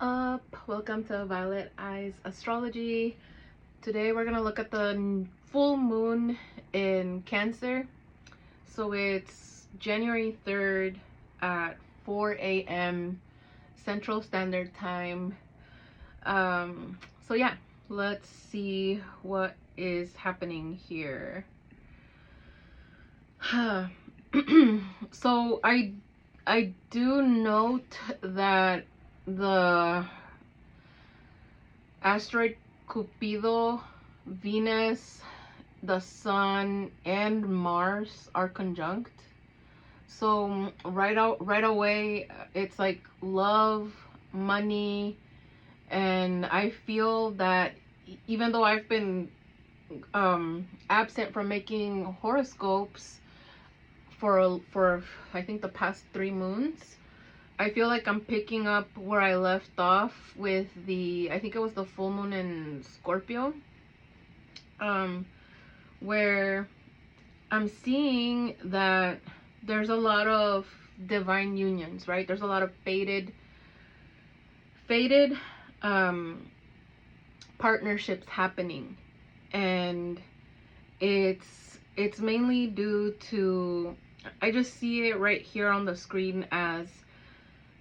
Up? Welcome to Violet Eyes Astrology. Today we're gonna look at the full moon in Cancer. So it's January 3rd at 4 a.m. Central Standard Time. So yeah, let's see what is happening here. So I do note that the asteroid Cupido, Venus, the Sun, and Mars are conjunct. So right away, it's like love, money, and I feel that even though I've been absent from making horoscopes for I think the past 3 moons, I feel like I'm picking up where I left off with I think it was the full moon in Scorpio, where I'm seeing that there's a lot of divine unions, right? There's a lot of fated partnerships happening, and it's mainly due to, I just see it right here on the screen as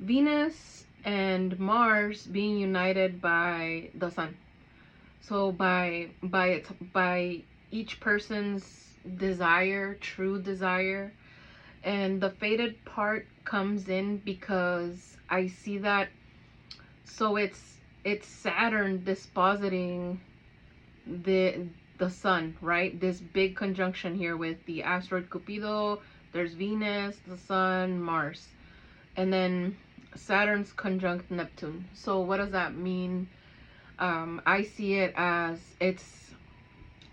Venus and Mars being united by the Sun. So by each person's desire, true desire, and the fated part comes in because I see that. So it's Saturn dispositing the Sun, right? This big conjunction here with the asteroid Cupido. There's Venus, the Sun, Mars, and then Saturn's conjunct Neptune. So what does that mean? I see it as, it's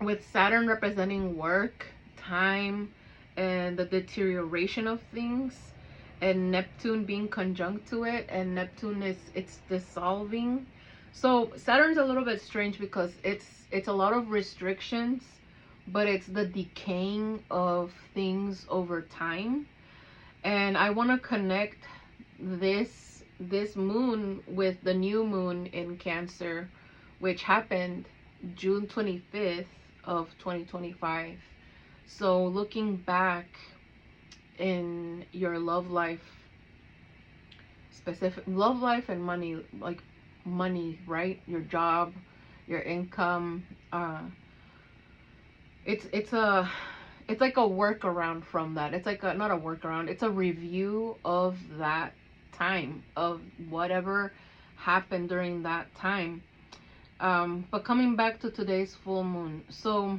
with Saturn representing work, time, and the deterioration of things, and Neptune being conjunct to it, and Neptune it's dissolving. So Saturn's a little bit strange because it's a lot of restrictions, but it's the decaying of things over time. And I want to connect this moon with the new moon in Cancer, which happened June 25th of 2025. So looking back in your love life, specific love life and money, like money, right? Your job, your income, it's like a workaround from that. It's like not a workaround, it's a review of that time, of whatever happened during that time. But coming back to today's full moon, so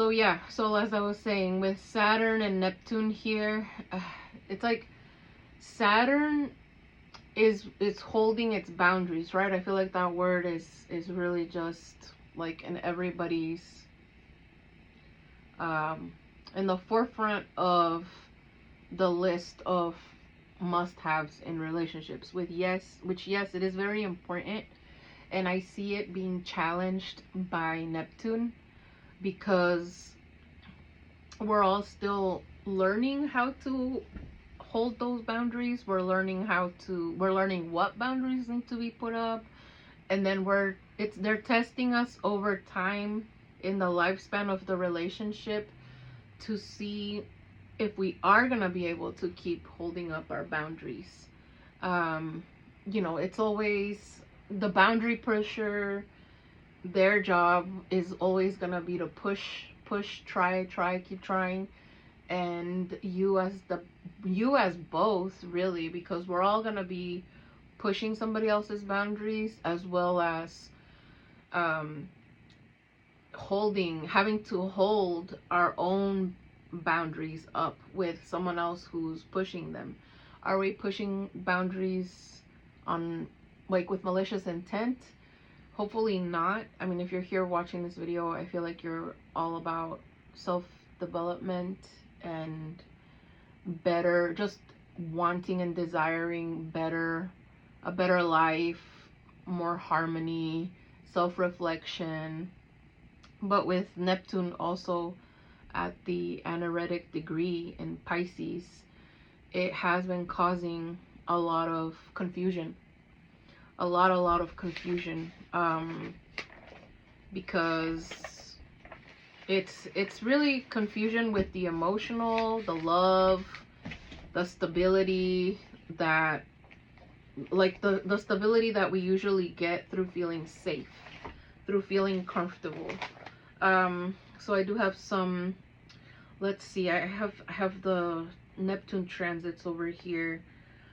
yeah, so as I was saying, with Saturn and Neptune here, it's like Saturn is holding its boundaries, right? I feel like that word is really just like in everybody's in the forefront of the list of must-haves in relationships, with which yes, it is very important, and I see it being challenged by Neptune because we're all still learning how to hold those boundaries. We're learning what boundaries need to be put up, and then they're testing us over time in the lifespan of the relationship to see if we are gonna be able to keep holding up our boundaries. It's always the boundary pusher. Their job is always gonna be to push, try, keep trying, and you as both, really, because we're all gonna be pushing somebody else's boundaries, as well as having to hold our own boundaries up with someone else who's pushing them. Are we pushing boundaries on, like, with malicious intent? Hopefully not. I mean, if you're here watching this video, I feel like you're all about self-development and better, just wanting and desiring a better life, more harmony, self-reflection. But with Neptune also at the anaretic degree in Pisces, it has been causing a lot of confusion. a lot of confusion, because it's really confusion with the emotional, the love, the stability that, like the stability that we usually get through feeling safe, through feeling comfortable. So I do have some, let's see, I have the Neptune transits over here.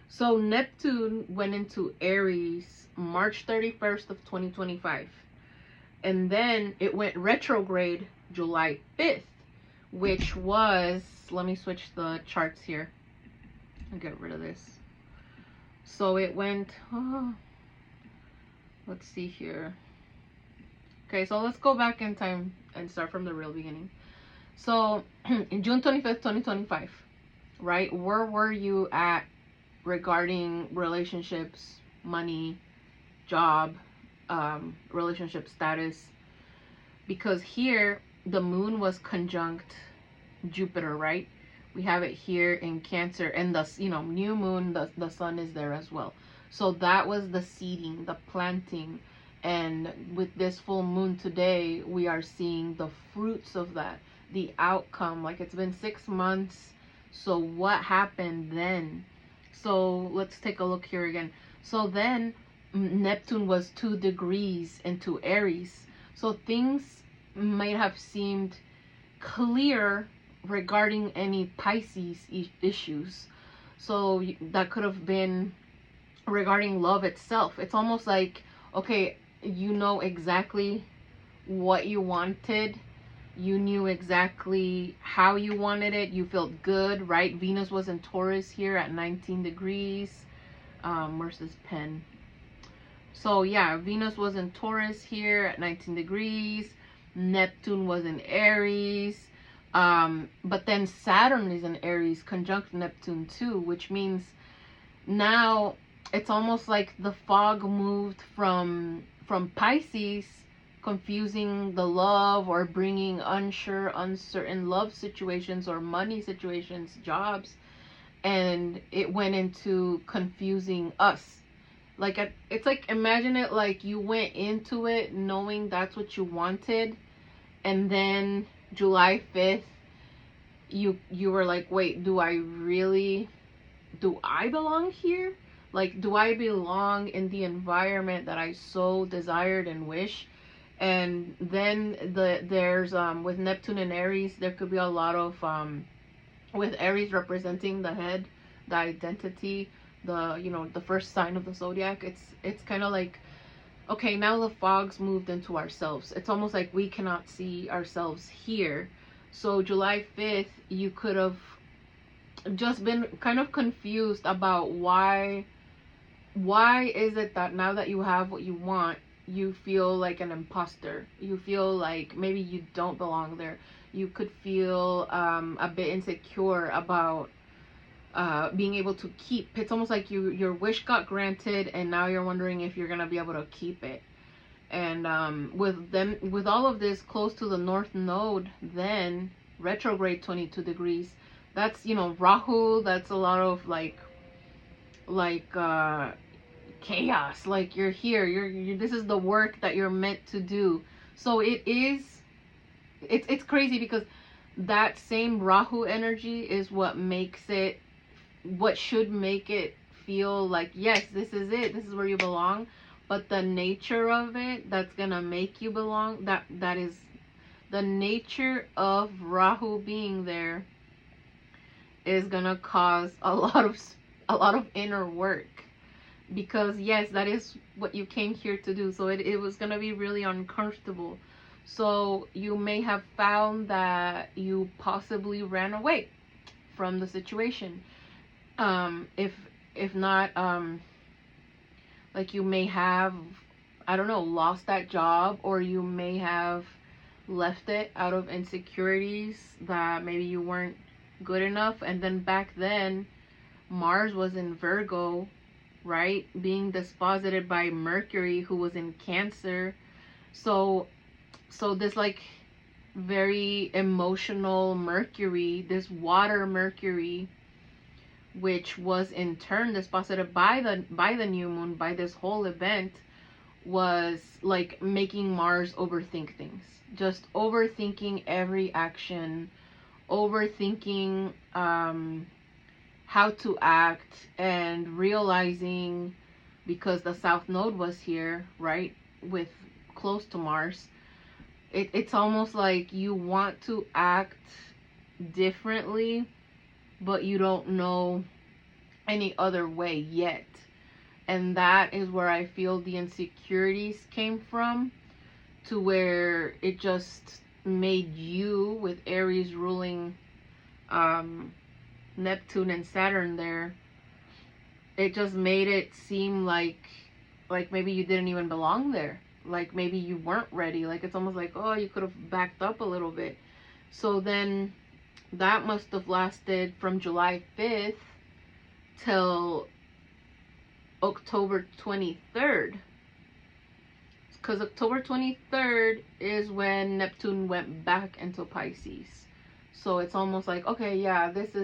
So Neptune went into Aries March 31st of 2025. And then it went retrograde July 5th, which was, let me switch the charts here. I'll get rid of this. So it went, let's see here. Okay, so let's go back in time and start from the real beginning. So in June 25th, 2025, right? Where were you at regarding relationships, money, job, relationship status? Because here the moon was conjunct Jupiter, right? We have it here in Cancer, and the, you know, new moon, the sun is there as well. So that was the seeding, the planting, and with this full moon today, we are seeing the fruits of that, the outcome. Like, it's been 6 months, so what happened then? So let's take a look here again. So then Neptune was 2 degrees into Aries, so things might have seemed clear regarding any Pisces issues. So that could have been regarding love itself. It's almost like, okay, you know exactly what you wanted, you knew exactly how you wanted it, you felt good, right? Venus was in Taurus here at 19 degrees. Where's this pen? So yeah, Venus was in Taurus here at 19 degrees. Neptune was in Aries. But then Saturn is in Aries conjunct Neptune too, which means now it's almost like the fog moved from Pisces, confusing the love or bringing uncertain love situations or money situations, jobs, and it went into confusing us. Like, it's like, imagine it like you went into it knowing that's what you wanted, and then July 5th you were like, wait, do I belong here? Like, do I belong in the environment that I so desired and wish? And then there's with Neptune and Aries, there could be a lot of with Aries representing the head, the identity, the, you know, the first sign of the zodiac. It's kind of like, okay, now the fog's moved into ourselves. It's almost like we cannot see ourselves here. So July 5th, you could have just been kind of confused about why is it that now that you have what you want, you feel like an imposter, you feel like maybe you don't belong there, you could feel a bit insecure about being able to keep. It's almost like your wish got granted, and now you're wondering if you're gonna be able to keep it. And with all of this close to the North Node, then retrograde 22 degrees, that's, you know, Rahu, that's a lot of like chaos. Like, you're here, you're this is the work that you're meant to do. So it's crazy, because that same Rahu energy is what should make it feel like, yes, this is it, this is where you belong. But the nature of it that's gonna make you belong, that is the nature of Rahu being there, is gonna cause a lot of inner work. Because yes, that is what you came here to do. So it was gonna be really uncomfortable. So you may have found that you possibly ran away from the situation. If not, like, you may have, I don't know, lost that job, or you may have left it out of insecurities that maybe you weren't good enough. And then back then, Mars was in Virgo, right, being disposited by Mercury, who was in Cancer. So this, like, very emotional Mercury, this water Mercury, which was in turn disposited by the new moon, by this whole event, was like making Mars overthink things. Just overthinking every action, overthinking how to act, and realizing, because the South Node was here, right, with close to Mars, it's almost like you want to act differently, but you don't know any other way yet. And that is where I feel the insecurities came from, to where it just made you, with Aries ruling Neptune and Saturn there, it just made it seem like maybe you didn't even belong there. Like maybe you weren't ready. Like it's almost like, oh, you could have backed up a little bit. So then that must have lasted from July 5th till October 23rd. Because October 23rd is when Neptune went back into Pisces. So it's almost like, okay, yeah, this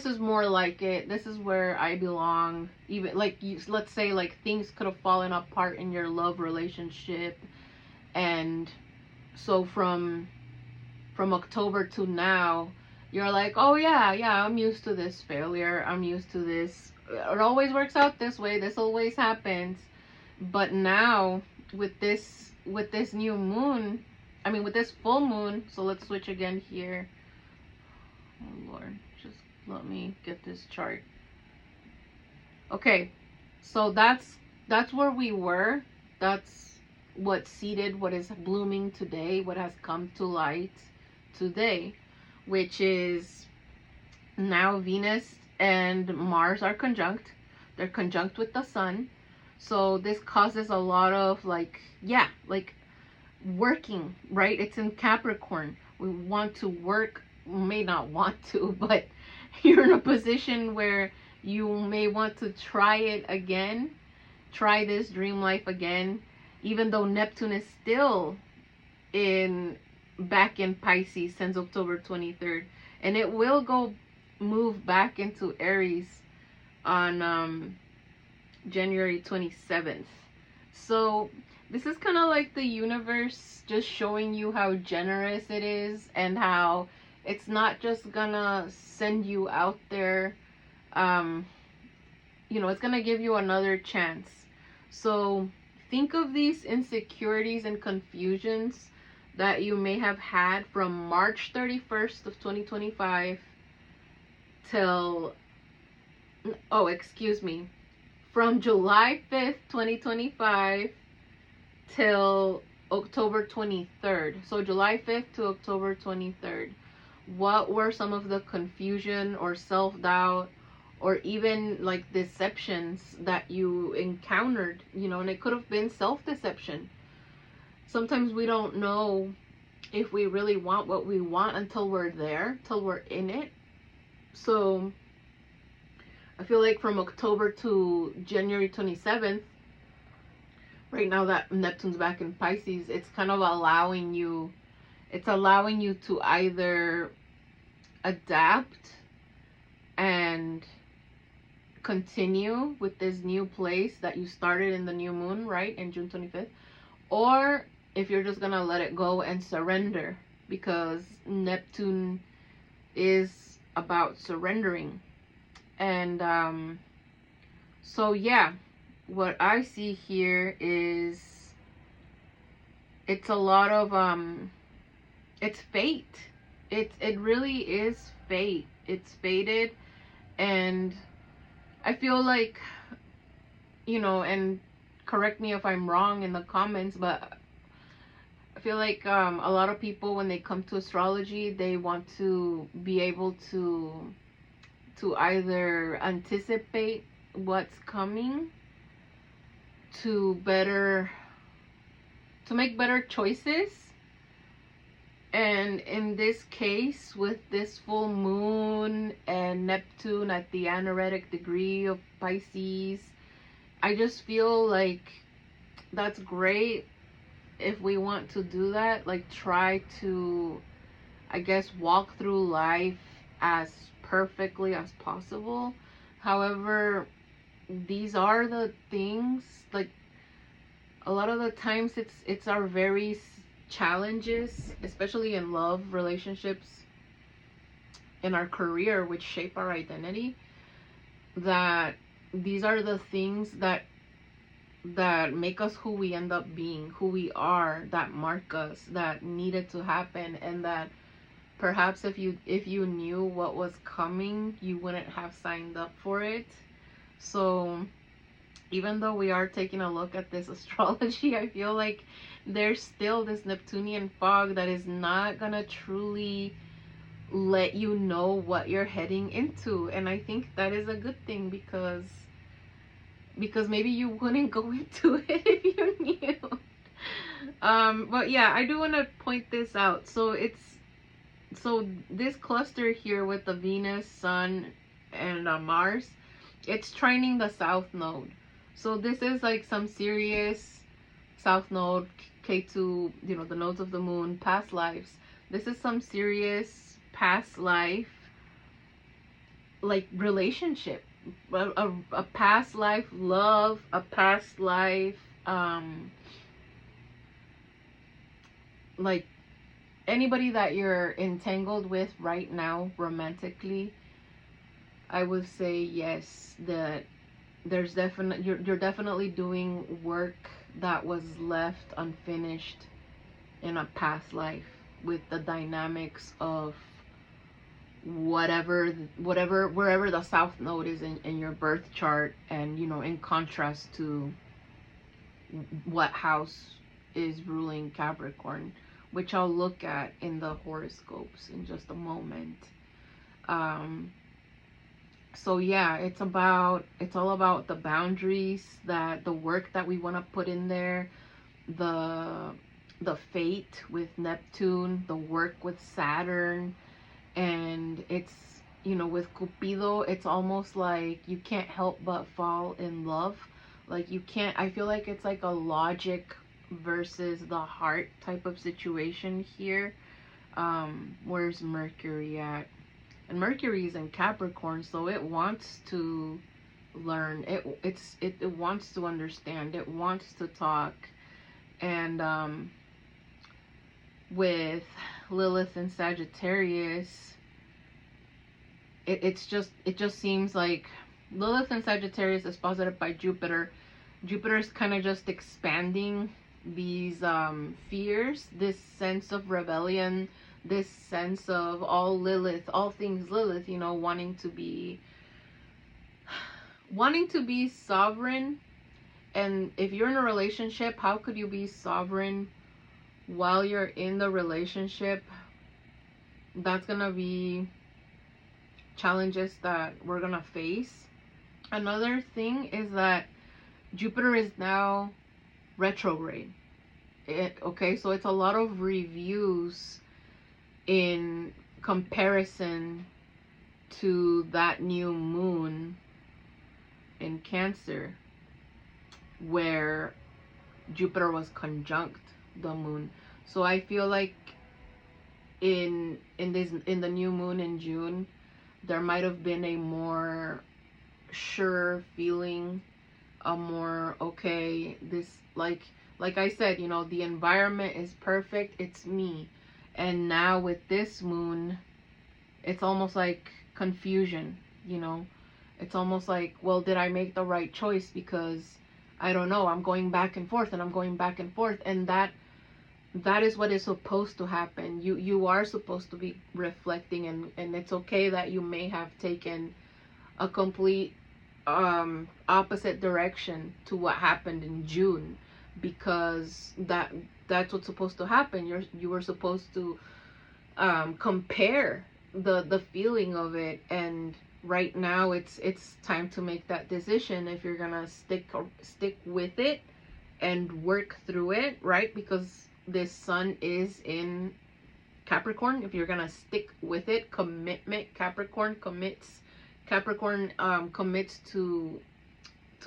is more like it. This is where I belong. Even like let's say like things could have fallen apart in your love relationship, and so from October to now, you're like, oh yeah, I'm used to this failure. I'm used to this. It always works out this way. This always happens. But now with this new moon, I mean with this full moon, so let's switch again here. Oh Lord, just let me get this chart. Okay, so that's where we were. That's what seeded what is blooming today, what has come to light today, which is now Venus and Mars are conjunct. They're conjunct with the sun. So this causes a lot of like working, right? It's in Capricorn. We want to work, may not want to, but you're in a position where you may want to try it again, try this dream life again, even though Neptune is still back in Pisces since October 23rd, and it will move back into Aries on January 27th. So this is kind of like the universe just showing you how generous it is, and how it's not just gonna send you out there, it's gonna give you another chance. So think of these insecurities and confusions that you may have had from March 31st of 2025 till, from July 5th, 2025 till October 23rd. So July 5th to October 23rd. What were some of the confusion or self-doubt or even like deceptions that you encountered, and it could have been self-deception. Sometimes we don't know if we really want what we want until we're there, till we're in it. So I feel like from October to January 27th, right now that Neptune's back in Pisces, it's kind of allowing you to either adapt and continue with this new place that you started in the new moon, right, in June 25th, or if you're just gonna let it go and surrender, because Neptune is about surrendering. And so yeah, what I see here is it's a lot of it's fate. It really is fate. It's fated. And I feel like, and correct me if I'm wrong in the comments, but I feel like a lot of people, when they come to astrology, they want to be able to either anticipate what's coming, to make better choices. And in this case, with this full moon and Neptune at the anaretic degree of Pisces, I just feel like that's great if we want to do that. Like, try to, I guess, walk through life as perfectly as possible. However, these are the things, like, a lot of the times it's our very challenges, especially in love, relationships, in our career, which shape our identity, that these are the things that make us who we end up being, who we are, that mark us, that needed to happen, and that perhaps if you knew what was coming, you wouldn't have signed up for it. So even though we are taking a look at this astrology, I feel like there's still this Neptunian fog that is not gonna truly let you know what you're heading into. And I think that is a good thing, because maybe you wouldn't go into it if you knew. But yeah, I do want to point this out. So this cluster here with the Venus, Sun, and Mars, it's trining the South Node. So this is like some serious South Node, K2, you know, the nodes of the moon, past lives. This is some serious past life, like, relationship, a past life love, a past life, like, anybody that you're entangled with right now romantically. I would say yes, that there's definitely, you're definitely doing work that was left unfinished in a past life, with the dynamics of wherever the South Node is in your birth chart, and, you know, in contrast to what house is ruling Capricorn, which I'll look at in the horoscopes in just a moment. So yeah, it's all about the boundaries, that the work that we want to put in there, the fate with Neptune, the work with Saturn. And it's, you know, with Cupido, it's almost like you can't help but fall in love. Like, you can't, I feel like it's like a logic versus the heart type of situation here. Where's Mercury at? And Mercury is in Capricorn, so it wants to learn. It wants to understand. It wants to talk. And with Lilith and Sagittarius, it just seems like Lilith and Sagittarius is posited by Jupiter. Jupiter's kind of just expanding these fears, this sense of rebellion, this sense of all things Lilith, you know, wanting to be sovereign. And if you're in a relationship, how could you be sovereign while you're in the relationship? That's gonna be challenges that we're gonna face. Another thing is that Jupiter is now retrograde. Okay, so it's a lot of reviews in comparison to that new moon in Cancer, where Jupiter was conjunct the moon. So I feel like in the new moon in June, there might have been a more sure feeling, a more, okay, this, like I said, you know, the environment is perfect, it's me. And now with this moon, it's almost like confusion, you know. It's almost like, well, did I make the right choice? Because I don't know, I'm going back and forth, and I'm going back and forth. And that is what is supposed to happen. You are supposed to be reflecting, and it's okay that you may have taken a complete opposite direction to what happened in June, because that's what's supposed to happen. You were supposed to compare the feeling of it, and right now it's time to make that decision if you're gonna stick with it and work through it, right? Because this sun is in Capricorn. If you're gonna stick with it, commitment. Capricorn commits to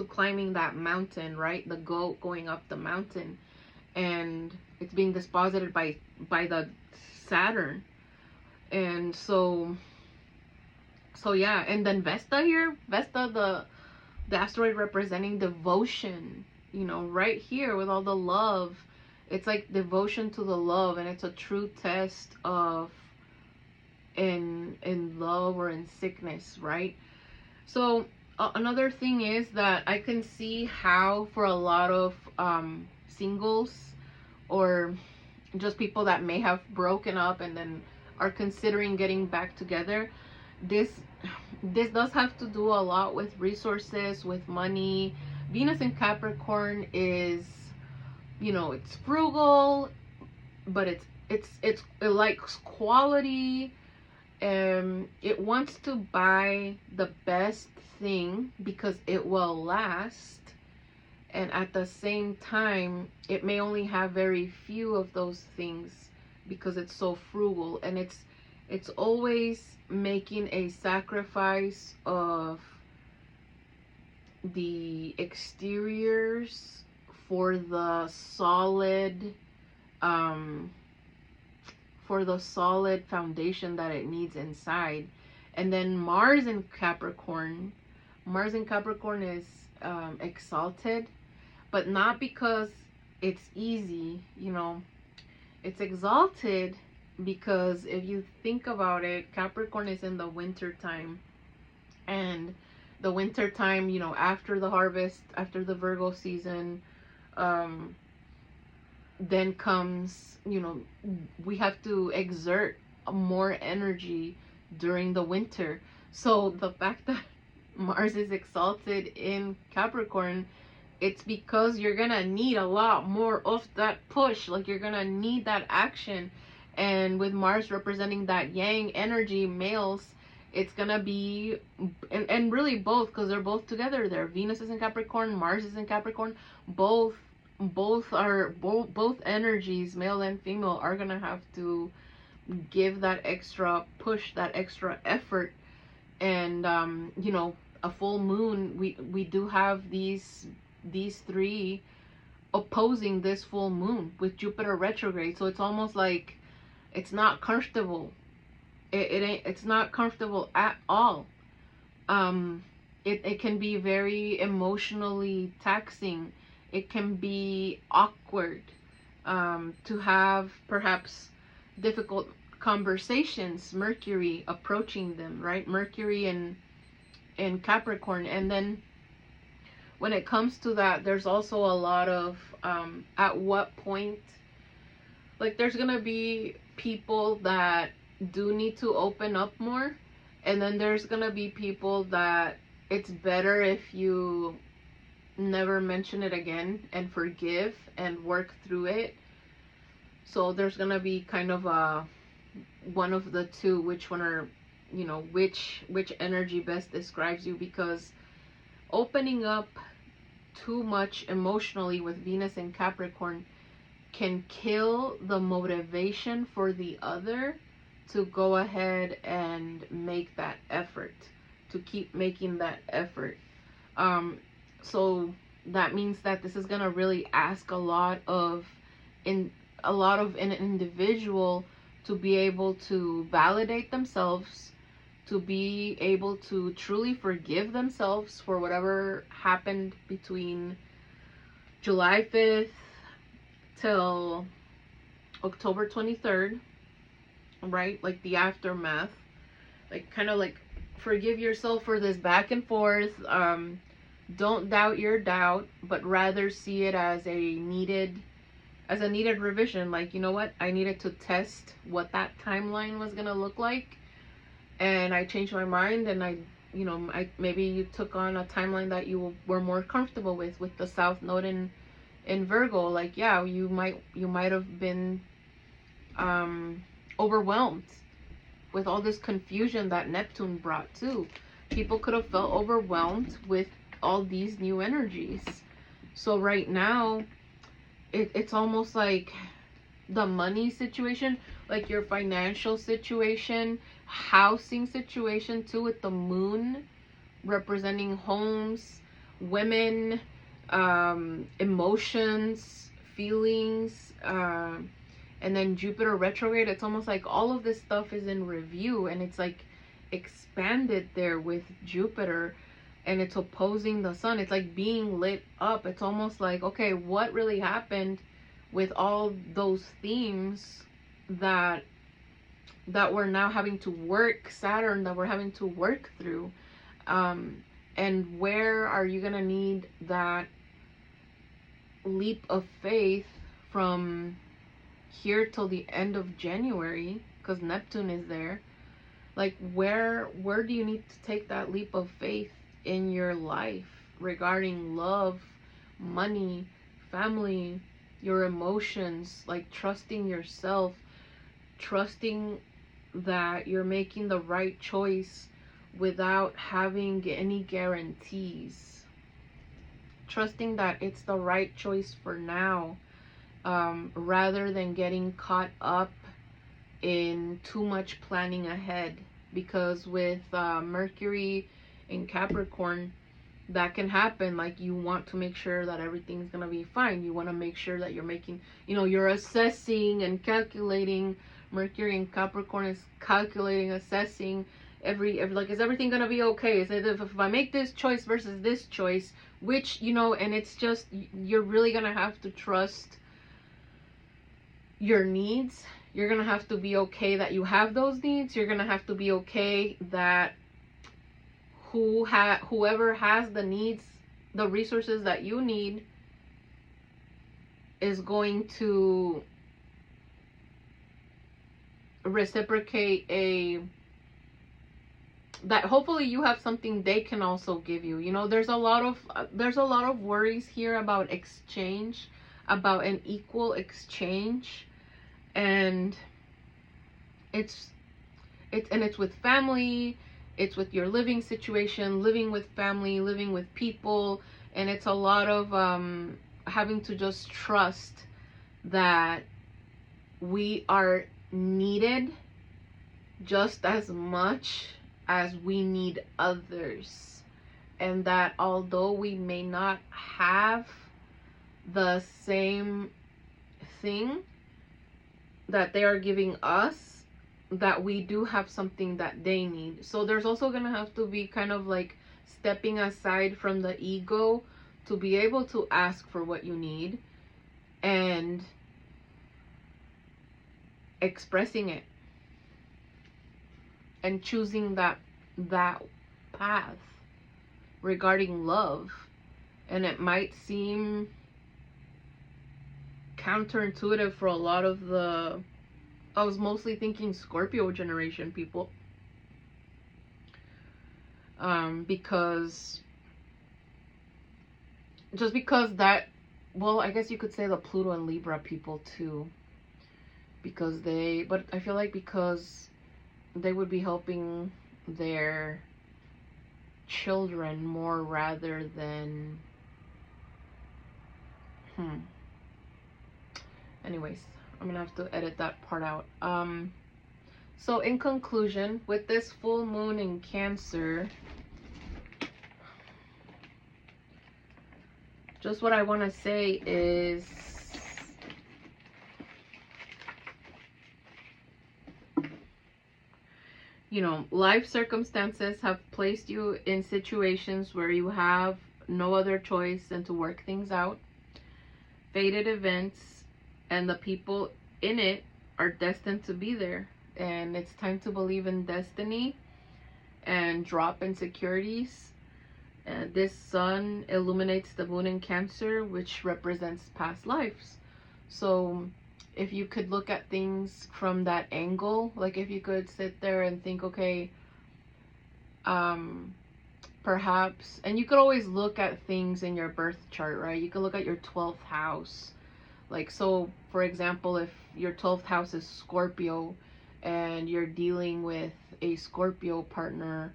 climbing that mountain, right? The goat going up the mountain, and it's being disposited by the Saturn. And so So yeah, and then Vesta here, Vesta, the asteroid representing devotion, you know, right here with all the love. It's like devotion to the love, and it's a true test of in love or in sickness, right? So another thing is that I can see how for a lot of singles or just people that may have broken up and then are considering getting back together, this does have to do a lot with resources, with money. Venus in Capricorn is, you know, it's frugal, but it likes quality. It wants to buy the best thing because it will last, and at the same time it may only have very few of those things because it's so frugal, and it's always making a sacrifice of the exteriors for the solid foundation that it needs inside. And then Mars in Capricorn is exalted, but not because it's easy, you know. It's exalted because if you think about it, Capricorn is in the winter time, and the winter time, you know, after the harvest, after the Virgo season, then comes, you know, we have to exert more energy during the winter. So the fact that Mars is exalted in Capricorn, it's because you're gonna need a lot more of that push. Like, you're gonna need that action. And with Mars representing that yang energy, males, it's gonna be, and really both, because they're both together there. Venus is in Capricorn, Mars is in Capricorn. Both energies, male and female, are gonna have to give that extra push, that extra effort. And you know, a full moon, we do have these three opposing this full moon with Jupiter retrograde. So it's almost like it's not comfortable. It's not comfortable at all. It can be very emotionally taxing. It can be awkward to have perhaps difficult conversations. Mercury approaching them, right? Mercury in Capricorn. And then when it comes to that, there's also a lot of at what point, like, there's gonna be people that do need to open up more, and then there's gonna be people that it's better if you never mention it again and forgive and work through it. So there's gonna be kind of a one of the two, which one are, you know, which energy best describes you. Because opening up too much emotionally with Venus and Capricorn can kill the motivation for the other to go ahead and make that effort, to keep making that effort. So that means that this is gonna really ask a lot of an individual to be able to validate themselves, to be able to truly forgive themselves for whatever happened between July 5th till October 23rd, right? Like the aftermath, like kind of like forgive yourself for this back and forth. Don't doubt your doubt, but rather see it as a needed revision. Like, you know what, I needed to test what that timeline was gonna look like, and I changed my mind. And I maybe you took on a timeline that you were more comfortable with the South Node in Virgo. Like, yeah, you might have been overwhelmed with all this confusion that Neptune brought too. People could have felt overwhelmed with all these new energies. So right now, it's almost like the money situation, like your financial situation, housing situation too, with the moon representing homes, women, emotions, feelings, and then Jupiter retrograde. It's almost like all of this stuff is in review, and it's like expanded there with Jupiter, and it's opposing the sun. It's like being lit up. It's almost like, okay, what really happened with all those themes that we're now having to work, Saturn, that we're having to work through, and where are you gonna need that leap of faith from here till the end of January, because Neptune is there. Like, where do you need to take that leap of faith in your life regarding love, money, family, your emotions, like trusting yourself, trusting that you're making the right choice without having any guarantees, trusting that it's the right choice for now, rather than getting caught up in too much planning ahead. Because with Mercury in Capricorn, that can happen. Like, you want to make sure that everything's gonna be fine. You want to make sure that you're making, you're assessing and calculating. Mercury in Capricorn is calculating, assessing every like, is everything gonna be okay? Is it, if I make this choice versus this choice, which, and it's just, you're really gonna have to trust your needs. You're gonna have to be okay that you have those needs. You're gonna have to be okay that whoever has the needs, the resources that you need, is going to reciprocate that hopefully you have something they can also give you. There's a lot of worries here about exchange, about an equal exchange, and it's with family, it's with your living situation, living with family, living with people, and it's a lot of having to just trust that we are needed just as much as we need others, and that although we may not have the same thing that they are giving us, that we do have something that they need. So there's also gonna have to be kind of like stepping aside from the ego to be able to ask for what you need and expressing it and choosing that path regarding love. And it might seem counterintuitive for a lot of I was mostly thinking Scorpio generation people, because that, well, I guess you could say the Pluto and Libra people too, but I feel like because they would be helping their children more rather than anyways, I'm gonna have to edit that part out. So in conclusion, with this full moon in Cancer, just what I want to say is, life circumstances have placed you in situations where you have no other choice than to work things out. Fated events and the people in it are destined to be there, and it's time to believe in destiny and drop insecurities. And this sun illuminates the moon in Cancer, which represents past lives. So if you could look at things from that angle, like if you could sit there and think, okay, perhaps, and you could always look at things in your birth chart, right? You could look at your 12th house. Like, so for example, if your 12th house is Scorpio and you're dealing with a Scorpio partner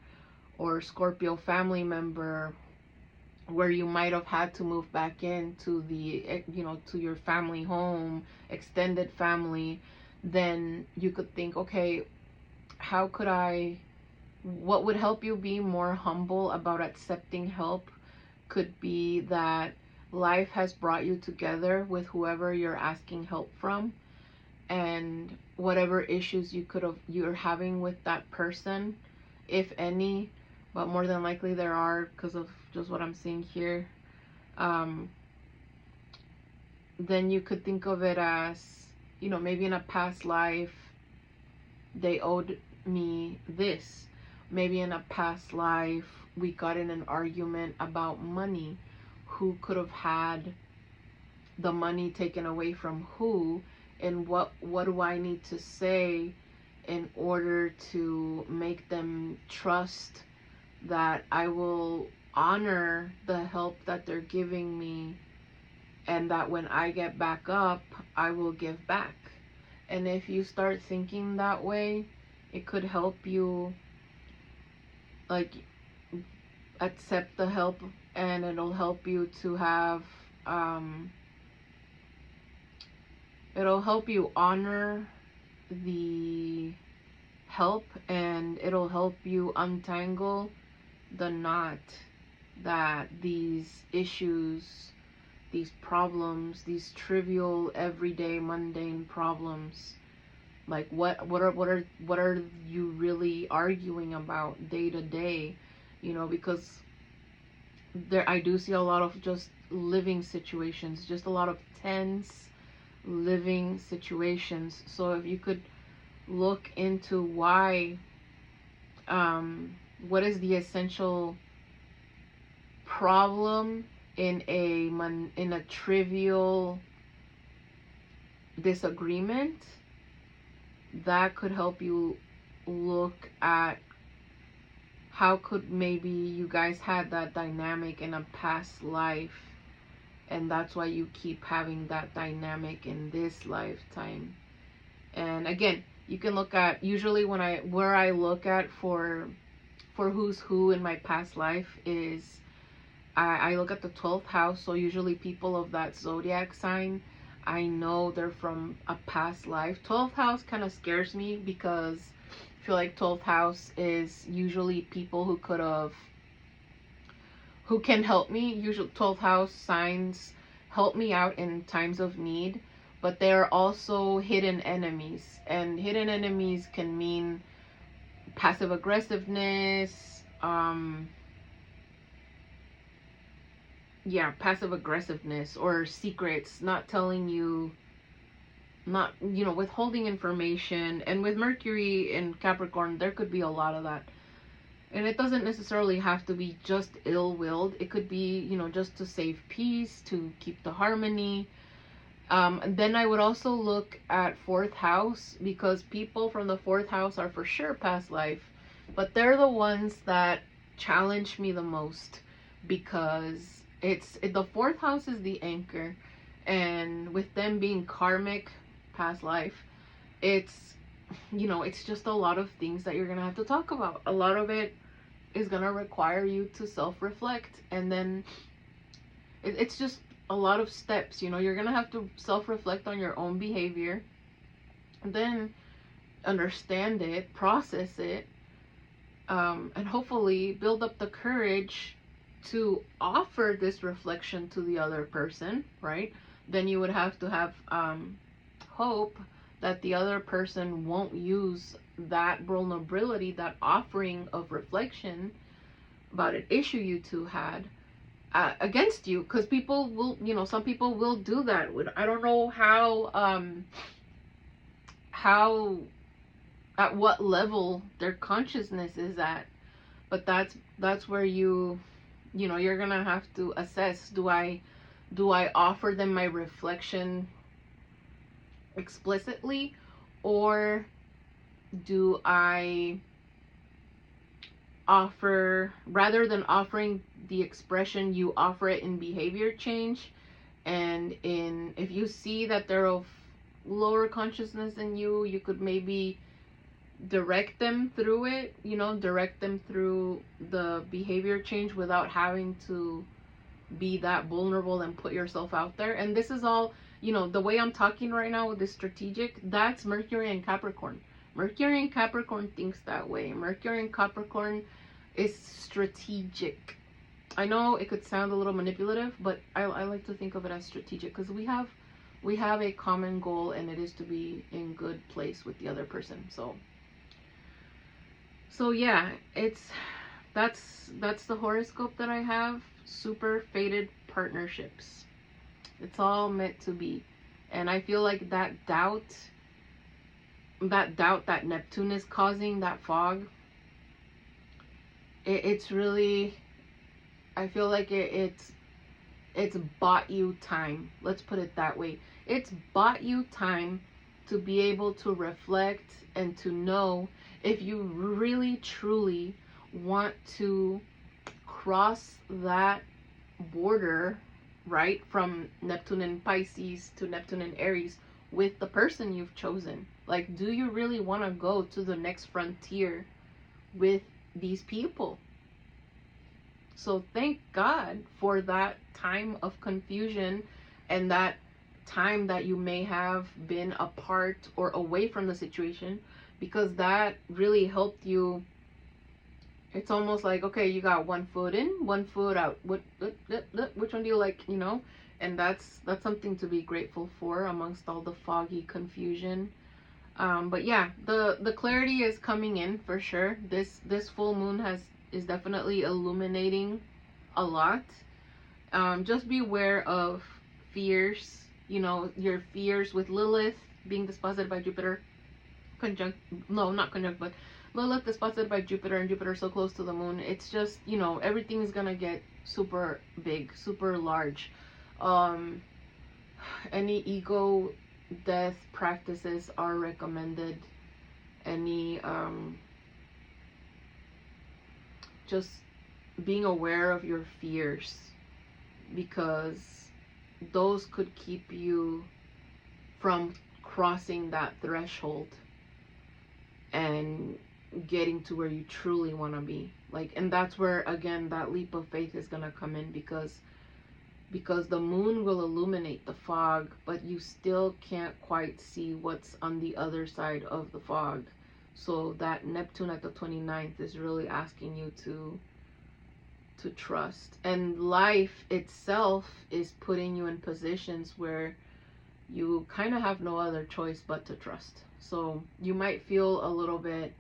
or Scorpio family member, where you might have had to move back into the, to your family home, extended family, then you could think, okay, what would help you be more humble about accepting help could be that life has brought you together with whoever you're asking help from, and whatever issues you're having with that person if any, but more than likely there are because of just what I'm seeing here. Then you could think of it as, you know, maybe in a past life they owed me this. Maybe in a past life we got in an argument about money. Who could have had the money taken away from who, and what do I need to say in order to make them trust that I will honor the help that they're giving me, and that when I get back up, I will give back. And if you start thinking that way, it could help you, like, accept the help, and it'll help you to have, it'll help you honor the help, and it'll help you untangle the knot that these issues, these problems, these trivial, everyday, mundane problems, like what are you really arguing about day to day, you know, because there, I do see a lot of just living situations, just a lot of tense living situations. So if you could look into why, what is the essential problem in a trivial disagreement, that could help you look at how could maybe you guys had that dynamic in a past life, and that's why you keep having that dynamic in this lifetime. And again, you can look at, usually when I look at for who's who in my past life is, I look at the 12th house. So usually people of that zodiac sign, I know they're from a past life. 12th house kind of scares me because I feel like 12th house is usually people who can help me. Usually 12th house signs help me out in times of need, but they're also hidden enemies. And hidden enemies can mean passive aggressiveness, passive aggressiveness, or secrets, not telling you, not, you know, withholding information. And with Mercury in Capricorn, there could be a lot of that. And it doesn't necessarily have to be just ill-willed. It could be, you know, just to save peace, to keep the harmony. And then I would also look at 4th house, because people from the 4th house are for sure past life, but they're the ones that challenge me the most, because the 4th house is the anchor, and with them being karmic past life, it's, you know, it's just a lot of things that you're gonna have to talk about. A lot of it is gonna require you to self-reflect, and then it's just a lot of steps. You know, you're gonna have to self-reflect on your own behavior, and then understand it, process it, and hopefully build up the courage to offer this reflection to the other person, right? Then you would have to have hope that the other person won't use that vulnerability, that offering of reflection about an issue you two had, against you. Because people will, you know, some people will do that. I don't know how at what level their consciousness is at, but that's where you know, you're gonna have to assess, do I offer them my reflection explicitly, or do I offer, rather than offering the expression, you offer it in behavior change, and if you see that they're of lower consciousness than you could maybe direct them through it, you know, direct them through the behavior change without having to be that vulnerable and put yourself out there. And this is all, you know, the way I'm talking right now with this strategic, that's Mercury and Capricorn. Mercury and Capricorn thinks that way. Mercury and Capricorn is strategic. I know it could sound a little manipulative, but I like to think of it as strategic, because we have a common goal, and it is to be in good place with the other person. So So yeah, that's the horoscope that I have. Super fated partnerships. It's all meant to be. And I feel like that doubt that Neptune is causing, that fog, it's really, I feel like it's bought you time. Let's put it that way. It's bought you time to be able to reflect and to know if you really truly want to cross that border, right, from Neptune and Pisces to Neptune and Aries with the person you've chosen. Like, do you really want to go to the next frontier with these people? So thank God for that time of confusion and that time that you may have been apart or away from the situation, because that really helped you. It's almost like, okay, you got one foot in, one foot out. Which one do you like, you know? And that's something to be grateful for amongst all the foggy confusion. But yeah, the clarity is coming in for sure. This full moon is definitely illuminating a lot. Just beware of fears. You know, your fears with Lilith being disposited by Jupiter, not conjunct, but Lilith disposited by Jupiter, and Jupiter so close to the moon. It's just, you know, everything's gonna get super big, super large. Any ego death practices are recommended. Any just being aware of your fears, because those could keep you from crossing that threshold and getting to where you truly want to be. Like, and that's where again that leap of faith is going to come in, because the moon will illuminate the fog, but you still can't quite see what's on the other side of the fog. So that Neptune at the 29th is really asking you to trust. And life itself is putting you in positions where you kind of have no other choice but to trust. So you might feel a little bit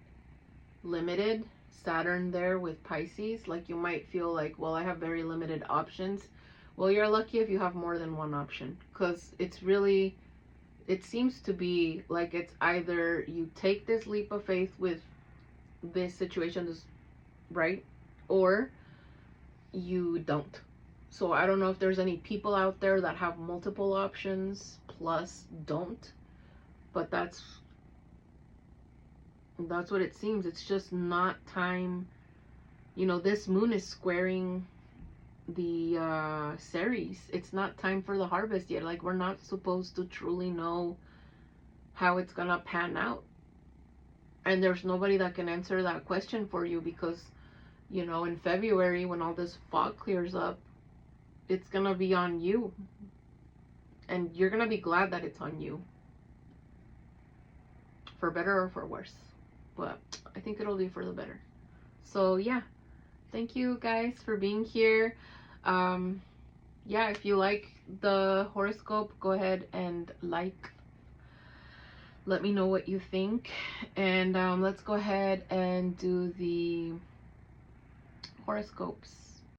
limited. Saturn there with Pisces, like you might feel like, well, I have very limited options. Well, you're lucky if you have more than one option, because it's really, it seems to be like it's either you take this leap of faith with this situation, this, right, or you don't. So I don't know if there's any people out there that have multiple options plus don't, but that's what it seems. It's just not time. You know, this moon is squaring the Ceres. It's not time for the harvest yet. Like, we're not supposed to truly know how it's gonna pan out, and there's nobody that can answer that question for you, because, you know, in February, when all this fog clears up, it's gonna be on you, and you're gonna be glad that it's on you, for better or for worse. But I think it'll be for the better. So yeah, thank you guys for being here. Yeah, if you like the horoscope, go ahead and like, let me know what you think, and let's go ahead and do the horoscopes.